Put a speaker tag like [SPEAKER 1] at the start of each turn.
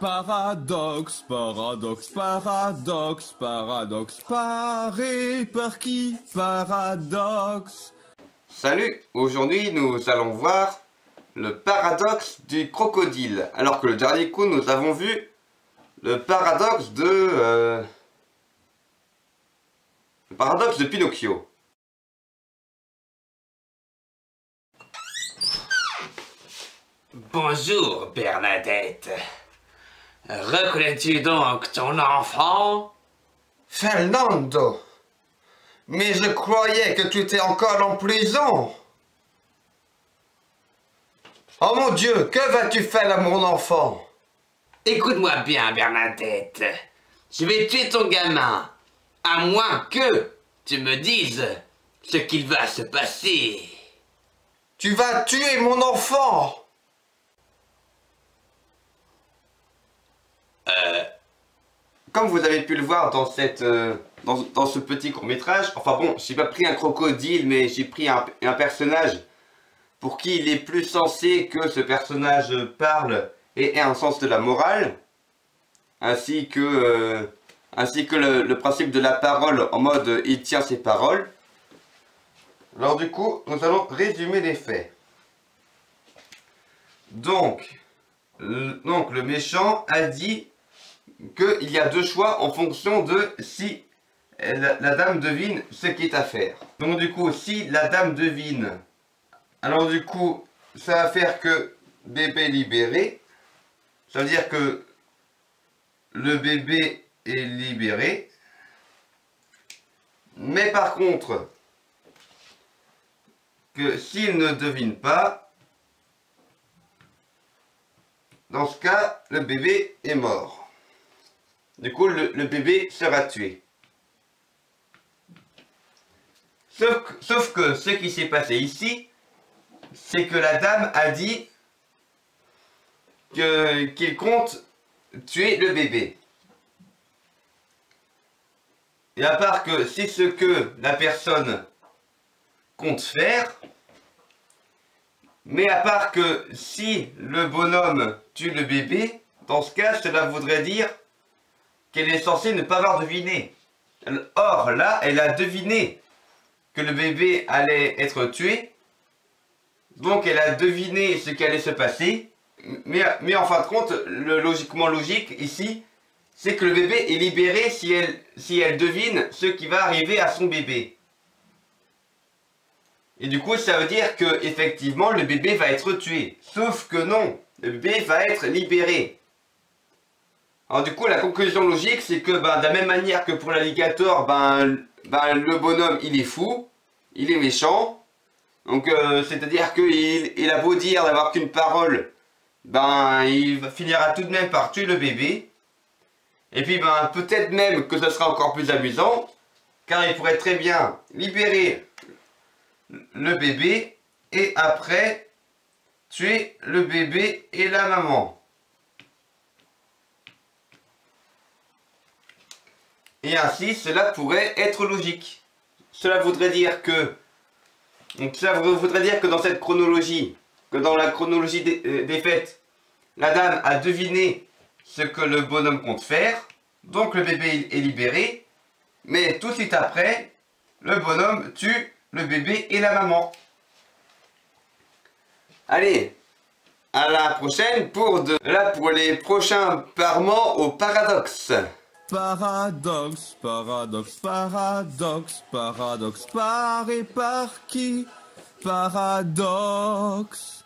[SPEAKER 1] Paradoxe, paradoxe, paradoxe, paradoxe, paré par qui? Paradoxe.
[SPEAKER 2] Salut, aujourd'hui nous allons voir le paradoxe du crocodile. Alors que le dernier coup nous avons vu le paradoxe de Pinocchio.
[SPEAKER 3] Bonjour Bernadette. Reconnais-tu donc ton enfant?
[SPEAKER 2] Fernando, mais je croyais que tu étais encore en prison. Oh mon Dieu, que vas-tu faire à mon enfant?
[SPEAKER 3] Écoute-moi bien Bernadette. Je vais tuer ton gamin, à moins que tu me dises ce qu'il va se passer.
[SPEAKER 2] Tu vas tuer mon enfant? Comme vous avez pu le voir dans dans ce petit court-métrage, enfin bon, j'ai pas pris un crocodile, mais j'ai pris un personnage pour qui il est plus censé que ce personnage parle et ait un sens de la morale, ainsi que le principe de la parole en mode il tient ses paroles. Alors du coup, nous allons résumer les faits. Donc le méchant a dit qu'il y a deux choix en fonction de si la dame devine ce qui est à faire. Donc du coup, si la dame devine, alors du coup, ça va faire que bébé libéré. Ça veut dire que le bébé est libéré. Mais par contre, que s'il ne devine pas, dans ce cas, le bébé est mort. Du coup, le bébé sera tué. Sauf que ce qui s'est passé ici, c'est que la dame a dit qu'il compte tuer le bébé. Et à part que c'est ce que la personne compte faire, mais à part que si le bonhomme tue le bébé, dans ce cas, cela voudrait dire qu'elle est censée ne pas avoir deviné. Or, là, elle a deviné que le bébé allait être tué. Donc, elle a deviné ce qui allait se passer. Mais en fin de compte, le logiquement logique ici, c'est que le bébé est libéré si elle devine ce qui va arriver à son bébé. Et du coup, ça veut dire que effectivement, le bébé va être tué. Sauf que non, le bébé va être libéré. Alors du coup, la conclusion logique, c'est que de la même manière que pour l'alligator, le bonhomme, il est fou, il est méchant. Donc, c'est-à-dire qu'il a beau dire d'avoir qu'une parole, il finira tout de même par tuer le bébé. Et puis, peut-être même que ce sera encore plus amusant, car il pourrait très bien libérer le bébé et après tuer le bébé et la maman. Et ainsi, cela pourrait être logique. Cela voudrait dire que dans cette chronologie, que dans la chronologie des faits, la dame a deviné ce que le bonhomme compte faire, donc le bébé est libéré, mais tout de suite après, le bonhomme tue le bébé et la maman. Allez, à la prochaine pour les prochains parements au paradoxe.
[SPEAKER 1] Paradoxe, paradoxe, paradoxe, paradoxe, paré par qui? Paradoxe.